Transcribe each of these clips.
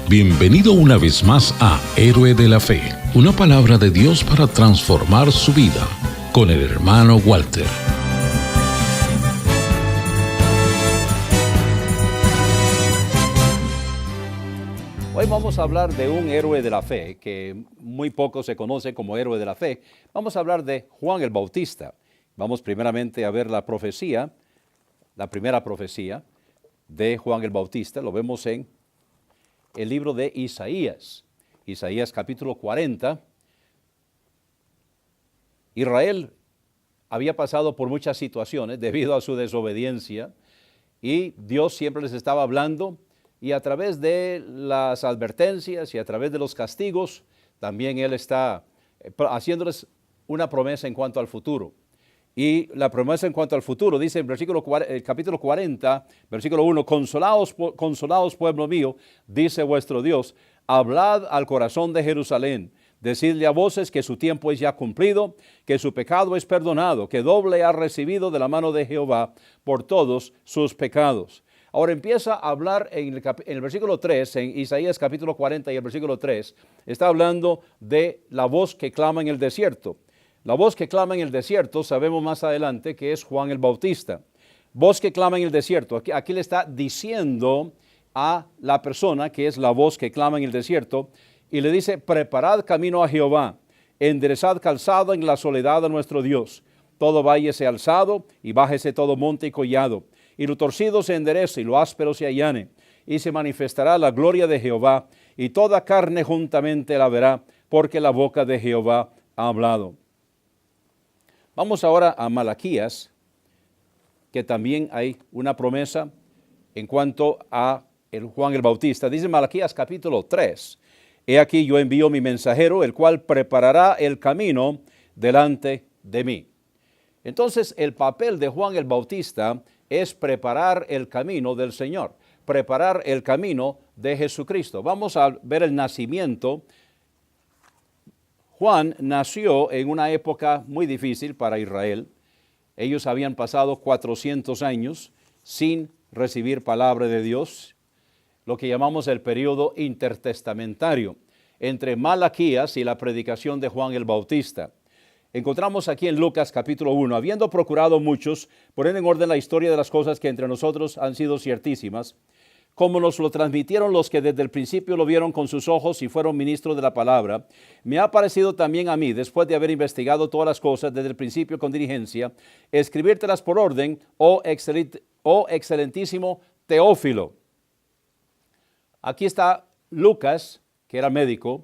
Bienvenido una vez más a Héroe de la Fe, una palabra de Dios para transformar su vida, con el hermano Walter. Hoy vamos a hablar de un héroe de la fe que muy poco se conoce como héroe de la fe. Vamos a hablar de Juan el Bautista. Vamos primeramente a ver la profecía, la primera profecía de Juan el Bautista. Lo vemos en el libro de Isaías. Isaías capítulo 40. Israel había pasado por muchas situaciones debido a su desobediencia y Dios siempre les estaba hablando. Y a través de las advertencias y a través de los castigos, también Él está haciéndoles una promesa en cuanto al futuro. Y la promesa en cuanto al futuro dice en capítulo 40, versículo 1, consolaos pueblo mío, dice vuestro Dios, hablad al corazón de Jerusalén, decidle a voces que su tiempo es ya cumplido, que su pecado es perdonado, que doble ha recibido de la mano de Jehová por todos sus pecados. Ahora empieza a hablar en el versículo 3, en Isaías capítulo 40 y el versículo 3, está hablando de la voz que clama en el desierto. La voz que clama en el desierto, sabemos más adelante que es Juan el Bautista. Voz que clama en el desierto. Aquí le está diciendo a la persona que es la voz que clama en el desierto y le dice, preparad camino a Jehová, enderezad calzada en la soledad a nuestro Dios. Todo valle sea alzado y bájese todo monte y collado. Y lo torcido se enderece y lo áspero se allane, y se manifestará la gloria de Jehová, y toda carne juntamente la verá, porque la boca de Jehová ha hablado. Vamos ahora a Malaquías, que también hay una promesa en cuanto a Juan el Bautista. Dice Malaquías capítulo 3, he aquí yo envío mi mensajero, el cual preparará el camino delante de mí. Entonces el papel de Juan el Bautista es preparar el camino del Señor, preparar el camino de Jesucristo. Vamos a ver el nacimiento. Juan nació en una época muy difícil para Israel. Ellos habían pasado 400 años sin recibir palabra de Dios, lo que llamamos el periodo intertestamentario, entre Malaquías y la predicación de Juan el Bautista. Encontramos aquí en Lucas capítulo 1, habiendo procurado muchos poner en orden la historia de las cosas que entre nosotros han sido ciertísimas, como nos lo transmitieron los que desde el principio lo vieron con sus ojos y fueron ministros de la palabra, me ha parecido también a mí, después de haber investigado todas las cosas desde el principio con diligencia, escribírtelas por orden, oh excelentísimo Teófilo. Aquí está Lucas, que era médico,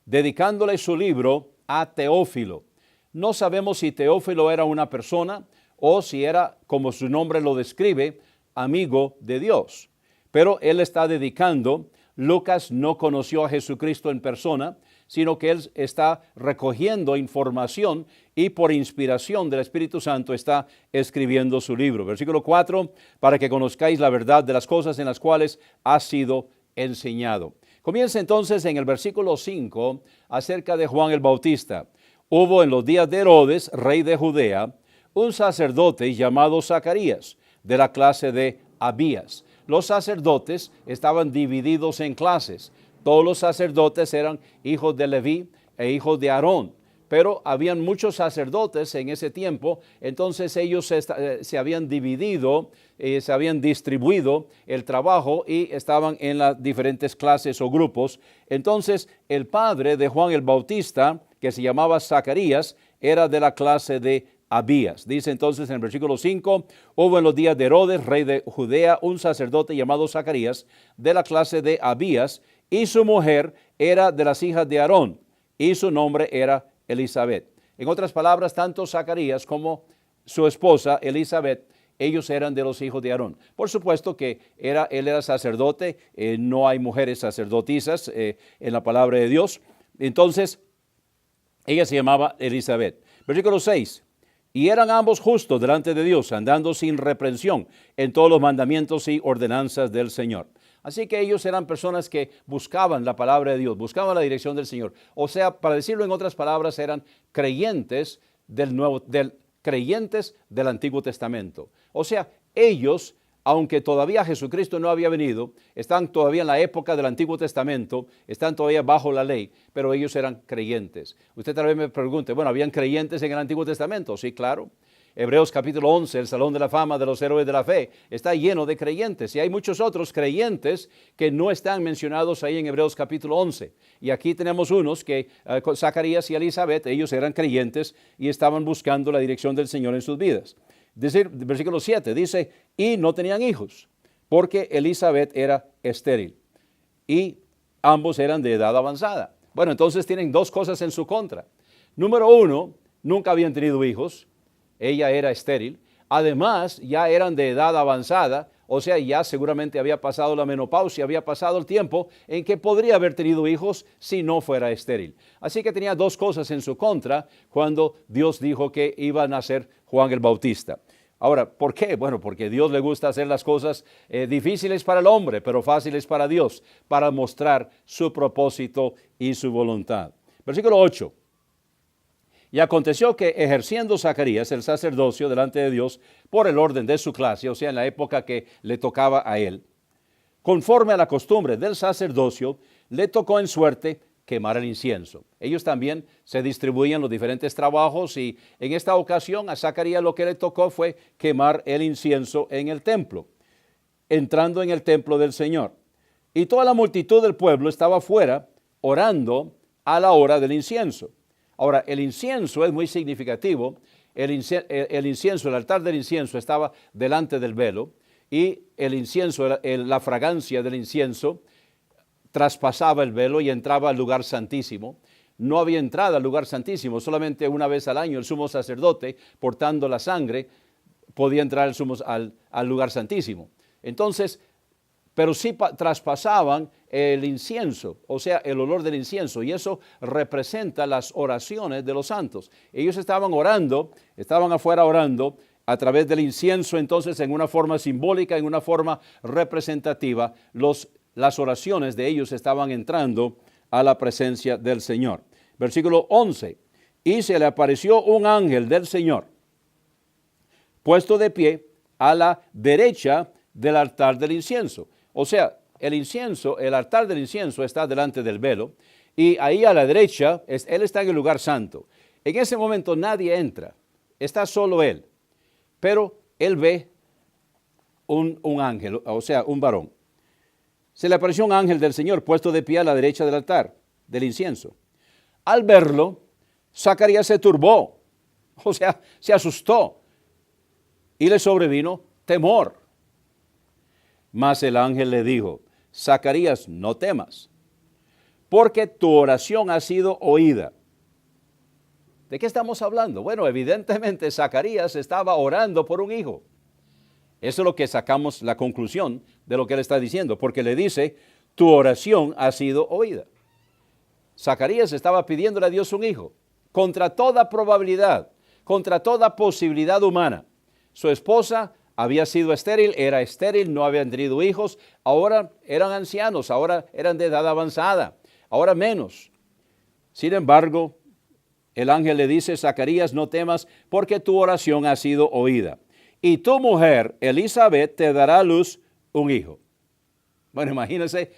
dedicándole su libro a Teófilo. No sabemos si Teófilo era una persona o si era, como su nombre lo describe, amigo de Dios. Pero él está dedicando, Lucas no conoció a Jesucristo en persona, sino que él está recogiendo información y por inspiración del Espíritu Santo está escribiendo su libro. Versículo 4, para que conozcáis la verdad de las cosas en las cuales ha sido enseñado. Comienza entonces en el versículo 5 acerca de Juan el Bautista. Hubo en los días de Herodes, rey de Judea, un sacerdote llamado Zacarías, de la clase de Abías. Los sacerdotes estaban divididos en clases. Todos los sacerdotes eran hijos de Leví e hijos de Aarón. Pero habían muchos sacerdotes en ese tiempo, entonces ellos se habían dividido, se habían distribuido el trabajo y estaban en las diferentes clases o grupos. Entonces el padre de Juan el Bautista, que se llamaba Zacarías, era de la clase de Abías. Dice entonces en el versículo 5, hubo en los días de Herodes, rey de Judea, un sacerdote llamado Zacarías, de la clase de Abías, y su mujer era de las hijas de Aarón, y su nombre era Elizabeth. En otras palabras, tanto Zacarías como su esposa Elizabeth, ellos eran de los hijos de Aarón. Por supuesto que él era sacerdote, no hay mujeres sacerdotisas en la palabra de Dios. Entonces, ella se llamaba Elizabeth. Versículo 6. Y eran ambos justos delante de Dios, andando sin reprensión en todos los mandamientos y ordenanzas del Señor. Así que ellos eran personas que buscaban la palabra de Dios, buscaban la dirección del Señor. O sea, para decirlo en otras palabras, eran creyentes creyentes del Antiguo Testamento. O sea, ellos aunque todavía Jesucristo no había venido, están todavía en la época del Antiguo Testamento, están todavía bajo la ley, pero ellos eran creyentes. Usted tal vez me pregunte, bueno, ¿habían creyentes en el Antiguo Testamento? Sí, claro. Hebreos capítulo 11, el Salón de la Fama de los Héroes de la Fe, está lleno de creyentes. Y hay muchos otros creyentes que no están mencionados ahí en Hebreos capítulo 11. Y aquí tenemos unos que, Zacarías y Elizabeth, ellos eran creyentes y estaban buscando la dirección del Señor en sus vidas. Dice, versículo 7, dice, y no tenían hijos, porque Elizabeth era estéril. Y ambos eran de edad avanzada. Bueno, entonces tienen dos cosas en su contra. Número uno, nunca habían tenido hijos. Ella era estéril. Además, ya eran de edad avanzada, o sea, ya seguramente había pasado la menopausia, había pasado el tiempo en que podría haber tenido hijos si no fuera estéril. Así que tenía dos cosas en su contra cuando Dios dijo que iba a nacer Juan el Bautista. Ahora, ¿por qué? Bueno, porque a Dios le gusta hacer las cosas difíciles para el hombre, pero fáciles para Dios, para mostrar su propósito y su voluntad. Versículo 8. Y aconteció que ejerciendo Zacarías el sacerdocio delante de Dios por el orden de su clase, o sea, en la época que le tocaba a él, conforme a la costumbre del sacerdocio, le tocó en suerte quemar el incienso. Ellos también se distribuían los diferentes trabajos y en esta ocasión a Zacarías lo que le tocó fue quemar el incienso en el templo, entrando en el templo del Señor. Y toda la multitud del pueblo estaba afuera orando a la hora del incienso. Ahora, el incienso es muy significativo. El incienso, el altar del incienso estaba delante del velo y el incienso, la fragancia del incienso traspasaba el velo y entraba al lugar santísimo. No había entrada al lugar santísimo, solamente una vez al año el sumo sacerdote, portando la sangre, podía entrar al lugar santísimo. Entonces, pero sí traspasaban el incienso, o sea, el olor del incienso, y eso representa las oraciones de los santos. Ellos estaban orando, estaban afuera orando a través del incienso, entonces en una forma simbólica, en una forma representativa, las oraciones de ellos estaban entrando a la presencia del Señor. Versículo 11, y se le apareció un ángel del Señor, puesto de pie a la derecha del altar del incienso. O sea, el altar del incienso está delante del velo y ahí a la derecha, él está en el lugar santo. En ese momento nadie entra, está solo él, pero él ve un ángel, o sea, un varón. Se le apareció un ángel del Señor puesto de pie a la derecha del altar del incienso. Al verlo, Zacarías se turbó, o sea, se asustó y le sobrevino temor. Mas el ángel le dijo, Zacarías, no temas, porque tu oración ha sido oída. ¿De qué estamos hablando? Bueno, evidentemente Zacarías estaba orando por un hijo. Eso es lo que sacamos la conclusión de lo que él está diciendo, porque le dice, tu oración ha sido oída. Zacarías estaba pidiéndole a Dios un hijo, contra toda probabilidad, contra toda posibilidad humana. Su esposa había sido estéril, era estéril, no habían tenido hijos, ahora eran ancianos, ahora eran de edad avanzada, ahora menos. Sin embargo, el ángel le dice, Zacarías, no temas, porque tu oración ha sido oída. Y tu mujer, Elizabeth, te dará a luz un hijo. Bueno, imagínense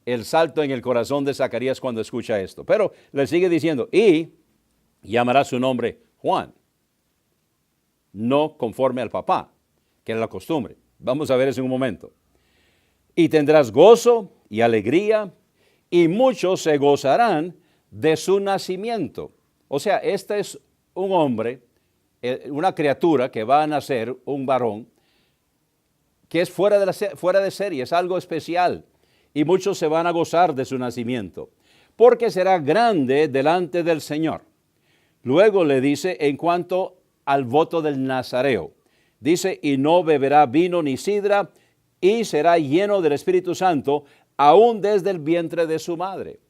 el salto en el corazón de Zacarías cuando escucha esto. Pero le sigue diciendo, y llamará su nombre Juan, no conforme al papá, que era la costumbre. Vamos a ver eso en un momento. Y tendrás gozo y alegría, y muchos se gozarán de su nacimiento. O sea, este es un hombre, una criatura que va a nacer, un varón, que es fuera de serie, es algo especial. Y muchos se van a gozar de su nacimiento, porque será grande delante del Señor. Luego le dice, en cuanto al voto del nazareo, dice, y no beberá vino ni sidra, y será lleno del Espíritu Santo, aún desde el vientre de su madre.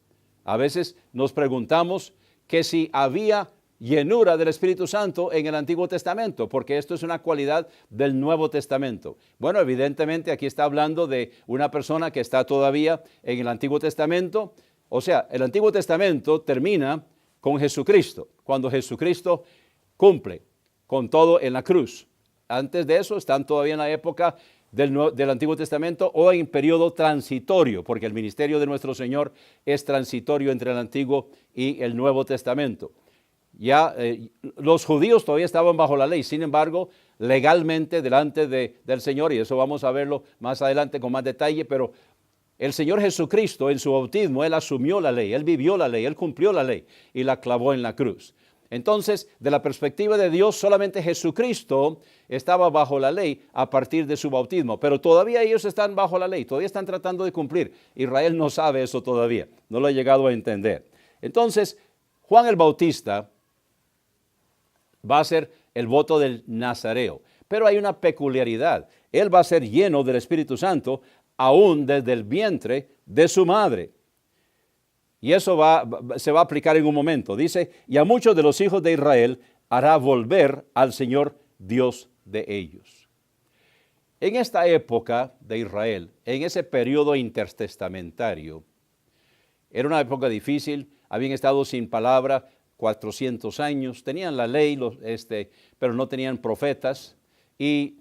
A veces nos preguntamos que si había llenura del Espíritu Santo en el Antiguo Testamento, porque esto es una cualidad del Nuevo Testamento. Bueno, evidentemente aquí está hablando de una persona que está todavía en el Antiguo Testamento. O sea, el Antiguo Testamento termina con Jesucristo, cuando Jesucristo cumple con todo en la cruz. Antes de eso están todavía en la época del Antiguo Testamento o en periodo transitorio, porque el ministerio de nuestro Señor es transitorio entre el Antiguo y el Nuevo Testamento. Ya los judíos todavía estaban bajo la ley, sin embargo, legalmente delante del Señor, y eso vamos a verlo más adelante con más detalle, pero el Señor Jesucristo en su bautismo, Él asumió la ley, Él vivió la ley, Él cumplió la ley y la clavó en la cruz. Entonces, de la perspectiva de Dios, solamente Jesucristo estaba bajo la ley a partir de su bautismo, pero todavía ellos están bajo la ley, todavía están tratando de cumplir. Israel no sabe eso todavía, no lo ha llegado a entender. Entonces, Juan el Bautista va a ser el voto del Nazareo, pero hay una peculiaridad. Él va a ser lleno del Espíritu Santo aún desde el vientre de su madre. Y eso se va a aplicar en un momento. Dice, y a muchos de los hijos de Israel hará volver al Señor Dios de ellos. En esta época de Israel, en ese periodo intertestamentario, era una época difícil, habían estado sin palabra 400 años, tenían la ley, pero no tenían profetas, y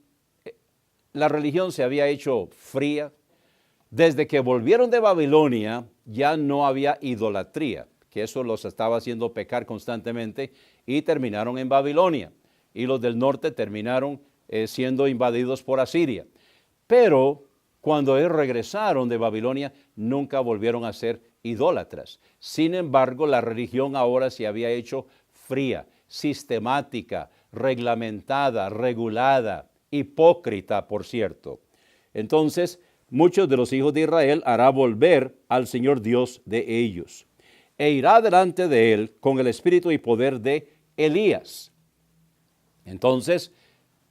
la religión se había hecho fría. Desde que volvieron de Babilonia, ya no había idolatría, que eso los estaba haciendo pecar constantemente, y terminaron en Babilonia. Y los del norte terminaron siendo invadidos por Asiria. Pero cuando ellos regresaron de Babilonia, nunca volvieron a ser idólatras. Sin embargo, la religión ahora se había hecho fría, sistemática, reglamentada, regulada, hipócrita, por cierto. Entonces, muchos de los hijos de Israel hará volver al Señor Dios de ellos, e irá delante de él con el espíritu y poder de Elías. Entonces,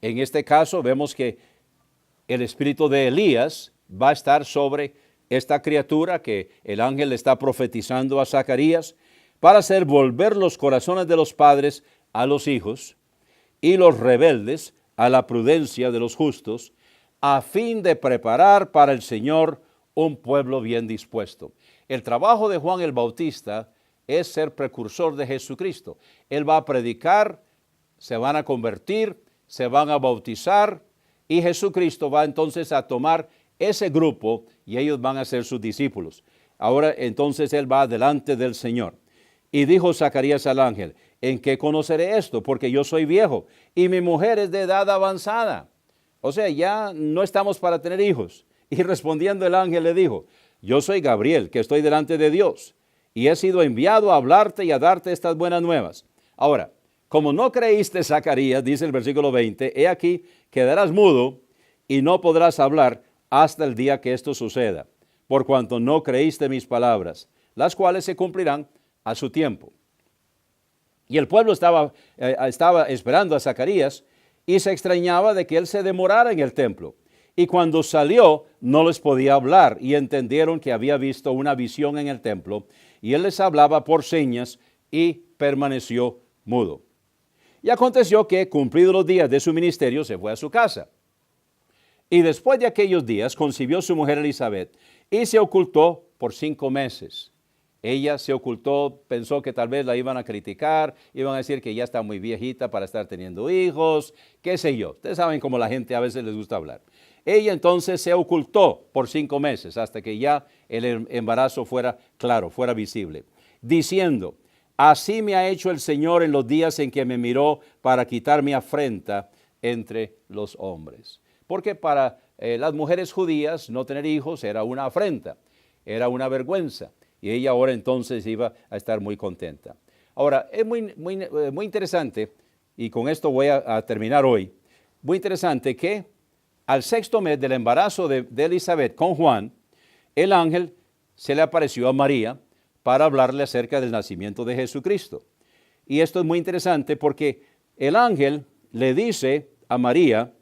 en este caso vemos que el espíritu de Elías va a estar sobre esta criatura que el ángel le está profetizando a Zacarías para hacer volver los corazones de los padres a los hijos y los rebeldes a la prudencia de los justos, a fin de preparar para el Señor un pueblo bien dispuesto. El trabajo de Juan el Bautista es ser precursor de Jesucristo. Él va a predicar, se van a convertir, se van a bautizar, y Jesucristo va entonces a tomar ese grupo y ellos van a ser sus discípulos. Ahora entonces él va delante del Señor. Y dijo Zacarías al ángel, ¿en qué conoceré esto? Porque yo soy viejo y mi mujer es de edad avanzada. O sea, ya no estamos para tener hijos. Y respondiendo el ángel le dijo, yo soy Gabriel, que estoy delante de Dios, y he sido enviado a hablarte y a darte estas buenas nuevas. Ahora, como no creíste, Zacarías, dice el versículo 20, he aquí, quedarás mudo y no podrás hablar hasta el día que esto suceda, por cuanto no creíste mis palabras, las cuales se cumplirán a su tiempo. Y el pueblo estaba esperando a Zacarías y se extrañaba de que él se demorara en el templo. Y cuando salió no les podía hablar y entendieron que había visto una visión en el templo y él les hablaba por señas y permaneció mudo. Y aconteció que, cumplidos los días de su ministerio, se fue a su casa. Y después de aquellos días concibió su mujer Elizabeth y se ocultó por 5 meses. Ella se ocultó, pensó que tal vez la iban a criticar, iban a decir que ya está muy viejita para estar teniendo hijos, qué sé yo. Ustedes saben cómo la gente a veces les gusta hablar. Ella entonces se ocultó por 5 meses hasta que ya el embarazo fuera claro, fuera visible, diciendo, así me ha hecho el Señor en los días en que me miró para quitar mi afrenta entre los hombres. Porque para las mujeres judías no tener hijos era una afrenta, era una vergüenza. Y ella ahora entonces iba a estar muy contenta. Ahora, es muy interesante, y con esto voy a terminar hoy, muy interesante que al 6º mes del embarazo de Elizabeth con Juan, el ángel se le apareció a María para hablarle acerca del nacimiento de Jesucristo. Y esto es muy interesante porque el ángel le dice a María,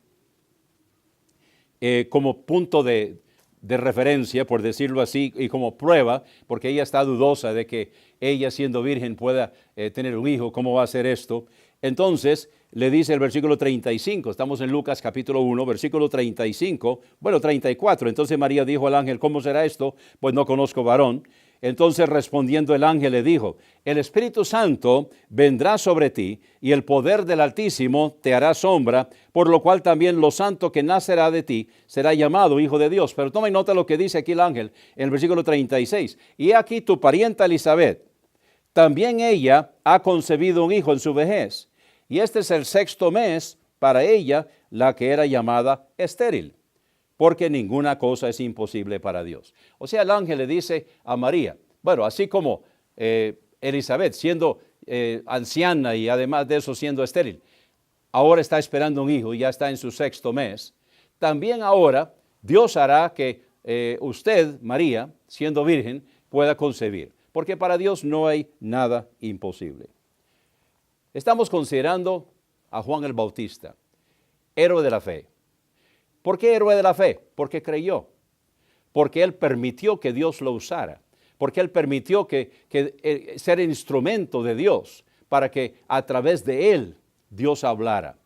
como punto de referencia, por decirlo así, y como prueba, porque ella está dudosa de que ella siendo virgen pueda tener un hijo, ¿cómo va a ser esto? Entonces, le dice el versículo 35, estamos en Lucas capítulo 1, versículo 35, bueno, 34, entonces María dijo al ángel, ¿cómo será esto? Pues no conozco varón. Entonces respondiendo el ángel le dijo, el Espíritu Santo vendrá sobre ti y el poder del Altísimo te hará sombra, por lo cual también lo santo que nacerá de ti será llamado Hijo de Dios. Pero toma nota lo que dice aquí el ángel en el versículo 36. Y aquí tu parienta Elizabeth, también ella ha concebido un hijo en su vejez. Y este es el 6º mes para ella, la que era llamada estéril, porque ninguna cosa es imposible para Dios. O sea, el ángel le dice a María, bueno, así como Elizabeth siendo anciana y además de eso siendo estéril, ahora está esperando un hijo y ya está en su 6º mes, también ahora Dios hará que usted, María, siendo virgen, pueda concebir, porque para Dios no hay nada imposible. Estamos considerando a Juan el Bautista, héroe de la fe. ¿Por qué héroe de la fe? Porque creyó, porque él permitió que Dios lo usara, porque él permitió que ser instrumento de Dios para que a través de él Dios hablara.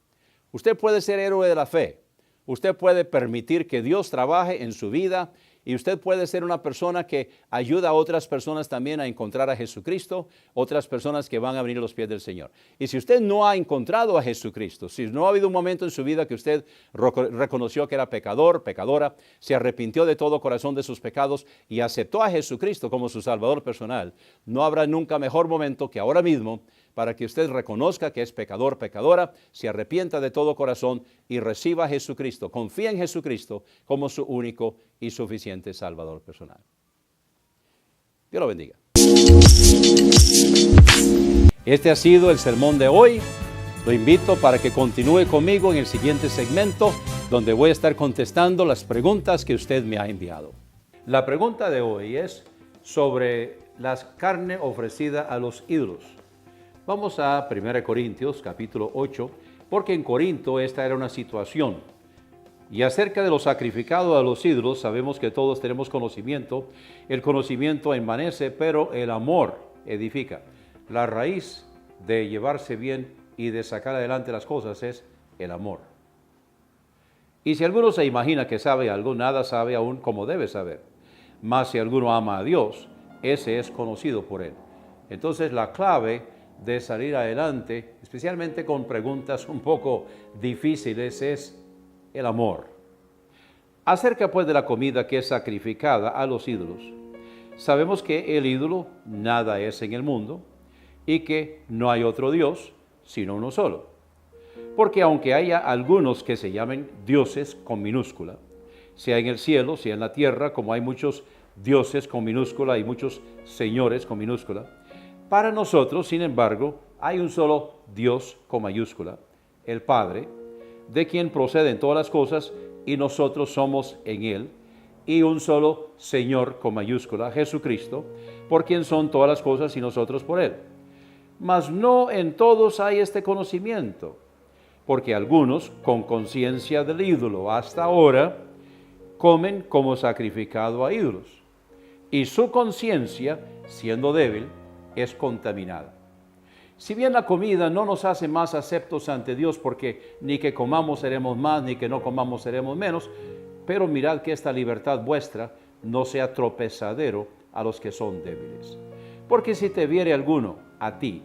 Usted puede ser héroe de la fe, usted puede permitir que Dios trabaje en su vida y usted puede ser una persona que ayuda a otras personas también a encontrar a Jesucristo, otras personas que van a venir a los pies del Señor. Y si usted no ha encontrado a Jesucristo, si no ha habido un momento en su vida que usted reconoció que era pecador, pecadora, se arrepintió de todo corazón de sus pecados y aceptó a Jesucristo como su Salvador personal, no habrá nunca mejor momento que ahora mismo para que usted reconozca que es pecador, pecadora, se arrepienta de todo corazón y reciba a Jesucristo, confía en Jesucristo como su único y suficiente Salvador personal. Dios lo bendiga. Este ha sido el sermón de hoy. Lo invito para que continúe conmigo en el siguiente segmento, donde voy a estar contestando las preguntas que usted me ha enviado. La pregunta de hoy es sobre la carne ofrecida a los ídolos. Vamos a 1 Corintios capítulo 8, porque en Corinto esta era una situación. Y acerca de lo sacrificado a los ídolos, sabemos que todos tenemos conocimiento. El conocimiento envanece, pero el amor edifica. La raíz de llevarse bien y de sacar adelante las cosas es el amor. Y si alguno se imagina que sabe algo, nada sabe aún como debe saber. Mas si alguno ama a Dios, ese es conocido por él. Entonces la clave de salir adelante, especialmente con preguntas un poco difíciles, es el amor. Acerca pues de la comida que es sacrificada a los ídolos, sabemos que el ídolo nada es en el mundo y que no hay otro Dios sino uno solo. Porque aunque haya algunos que se llamen dioses con minúscula, sea en el cielo, sea en la tierra, como hay muchos dioses con minúscula y muchos señores con minúscula, para nosotros, sin embargo, hay un solo Dios con mayúscula, el Padre, de quien proceden todas las cosas y nosotros somos en Él, y un solo Señor con mayúscula, Jesucristo, por quien son todas las cosas y nosotros por Él. Mas no en todos hay este conocimiento, porque algunos, con conciencia del ídolo hasta ahora, comen como sacrificado a ídolos, y su conciencia, siendo débil, es contaminada. Si bien la comida no nos hace más aceptos ante Dios, porque ni que comamos seremos más, ni que no comamos seremos menos, pero mirad que esta libertad vuestra no sea tropezadero a los que son débiles. Porque si te viere alguno, a ti,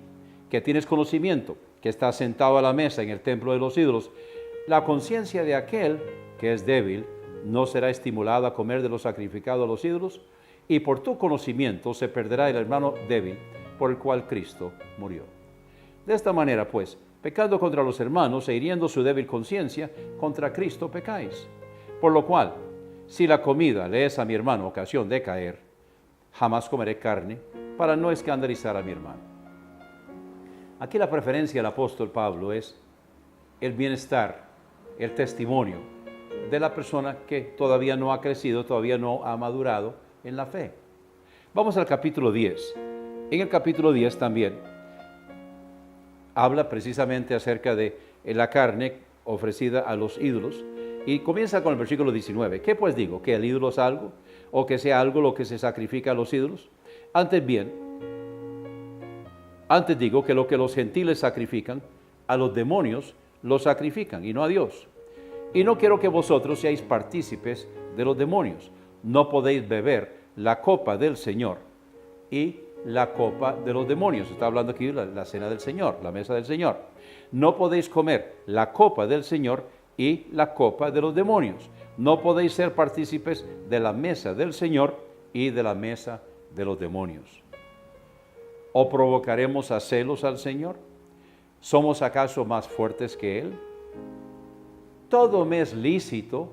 que tienes conocimiento, que está sentado a la mesa en el templo de los ídolos, la conciencia de aquel que es débil no será estimulada a comer de lo sacrificado a los ídolos, y por tu conocimiento se perderá el hermano débil por el cual Cristo murió. De esta manera, pues, pecando contra los hermanos e hiriendo su débil conciencia, contra Cristo pecáis. Por lo cual, si la comida le es a mi hermano ocasión de caer, jamás comeré carne para no escandalizar a mi hermano. Aquí la preferencia del apóstol Pablo es el bienestar, el testimonio de la persona que todavía no ha crecido, todavía no ha madurado en la fe. Vamos al capítulo 10. En el capítulo 10 también habla precisamente acerca de la carne ofrecida a los ídolos y comienza con el versículo 19. ¿Qué pues digo? ¿Que el ídolo es algo? ¿O que sea algo lo que se sacrifica a los ídolos? Antes digo que lo que los gentiles sacrifican, a los demonios los sacrifican y no a Dios. Y no quiero que vosotros seáis partícipes de los demonios. No podéis beber la copa del Señor y la copa de los demonios. Está hablando aquí de la cena del Señor, la mesa del Señor. No podéis comer la copa del Señor y la copa de los demonios. No podéis ser partícipes de la mesa del Señor y de la mesa de los demonios. ¿O provocaremos a celos al Señor? ¿Somos acaso más fuertes que Él? Todo me es lícito,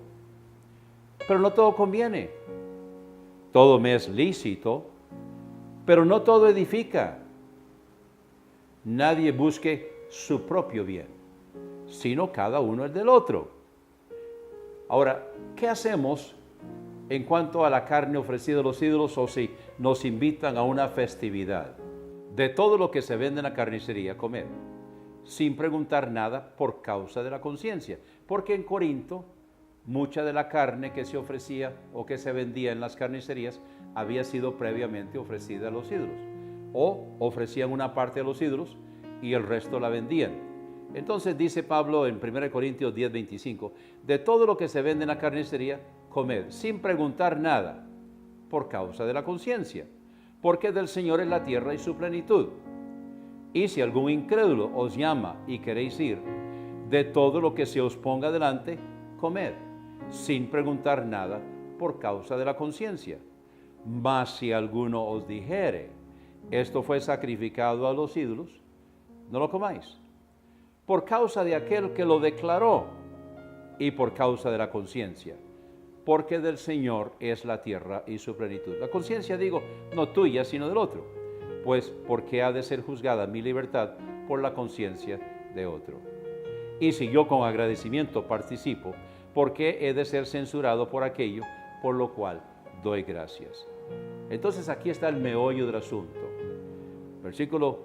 pero no todo conviene. Todo me es lícito, pero no todo edifica. Nadie busque su propio bien, sino cada uno el del otro. Ahora, ¿qué hacemos en cuanto a la carne ofrecida a los ídolos o si nos invitan a una festividad? De todo lo que se vende en la carnicería, comer, sin preguntar nada por causa de la conciencia. Porque en Corinto, mucha de la carne que se ofrecía o que se vendía en las carnicerías había sido previamente ofrecida a los ídolos. O ofrecían una parte a los ídolos y el resto la vendían. Entonces dice Pablo en 1 Corintios 10:25, de todo lo que se vende en la carnicería, comed, sin preguntar nada, por causa de la conciencia, porque del Señor es la tierra y su plenitud. Y si algún incrédulo os llama y queréis ir, de todo lo que se os ponga delante, comed, sin preguntar nada, por causa de la conciencia. Mas si alguno os dijere, esto fue sacrificado a los ídolos, no lo comáis, por causa de aquel que lo declaró y por causa de la conciencia, porque del Señor es la tierra y su plenitud. La conciencia, digo, no tuya, sino del otro, pues porque ha de ser juzgada mi libertad por la conciencia de otro. Y si yo con agradecimiento participo, ¿por qué he de ser censurado por aquello por lo cual doy gracias? Entonces aquí está el meollo del asunto. Versículo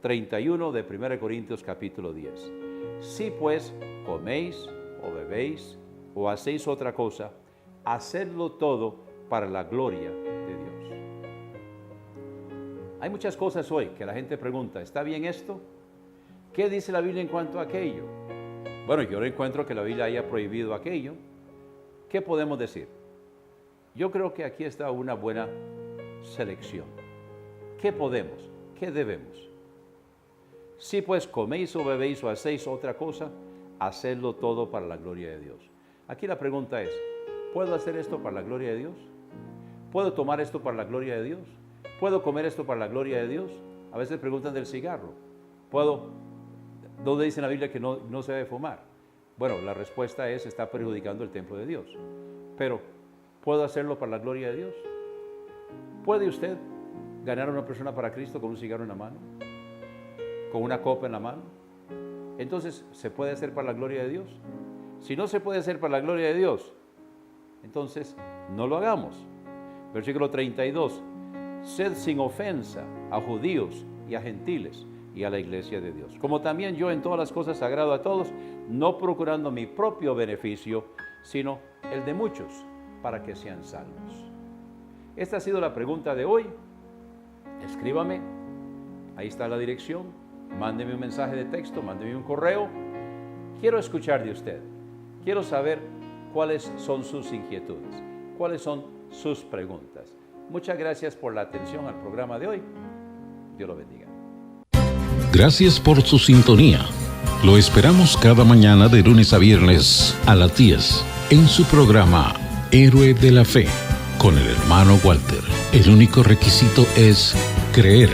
31 de 1 Corintios capítulo 10. Si pues coméis o bebéis o hacéis otra cosa, hacedlo todo para la gloria de Dios. Hay muchas cosas hoy que la gente pregunta, ¿está bien esto? ¿Qué dice la Biblia en cuanto a aquello? Bueno, yo no encuentro que la Biblia haya prohibido aquello. ¿Qué podemos decir? Yo creo que aquí está una buena selección. ¿Qué podemos? ¿Qué debemos? Si pues coméis o bebéis o hacéis otra cosa, hacedlo todo para la gloria de Dios. Aquí la pregunta es, ¿puedo hacer esto para la gloria de Dios? ¿Puedo tomar esto para la gloria de Dios? ¿Puedo comer esto para la gloria de Dios? A veces preguntan del cigarro. ¿Dónde dice en la Biblia que no se debe fumar? Bueno, la respuesta es, está perjudicando el templo de Dios. Pero, ¿puedo hacerlo para la gloria de Dios? ¿Puede usted ganar a una persona para Cristo con un cigarro en la mano? ¿Con una copa en la mano? Entonces, ¿se puede hacer para la gloria de Dios? Si no se puede hacer para la gloria de Dios, entonces no lo hagamos. Versículo 32. Sed sin ofensa a judíos y a gentiles y a la iglesia de Dios. Como también yo en todas las cosas agrado a todos, no procurando mi propio beneficio, sino el de muchos, para que sean salvos. Esta ha sido la pregunta de hoy. Escríbame, ahí está la dirección, mándeme un mensaje de texto, mándeme un correo. Quiero escuchar de usted, quiero saber cuáles son sus inquietudes, cuáles son sus preguntas. Muchas gracias por la atención al programa de hoy. Dios lo bendiga. Gracias por su sintonía. Lo esperamos cada mañana de lunes a viernes a las 10 en su programa Héroe de la Fe con el hermano Walter. El único requisito es creer.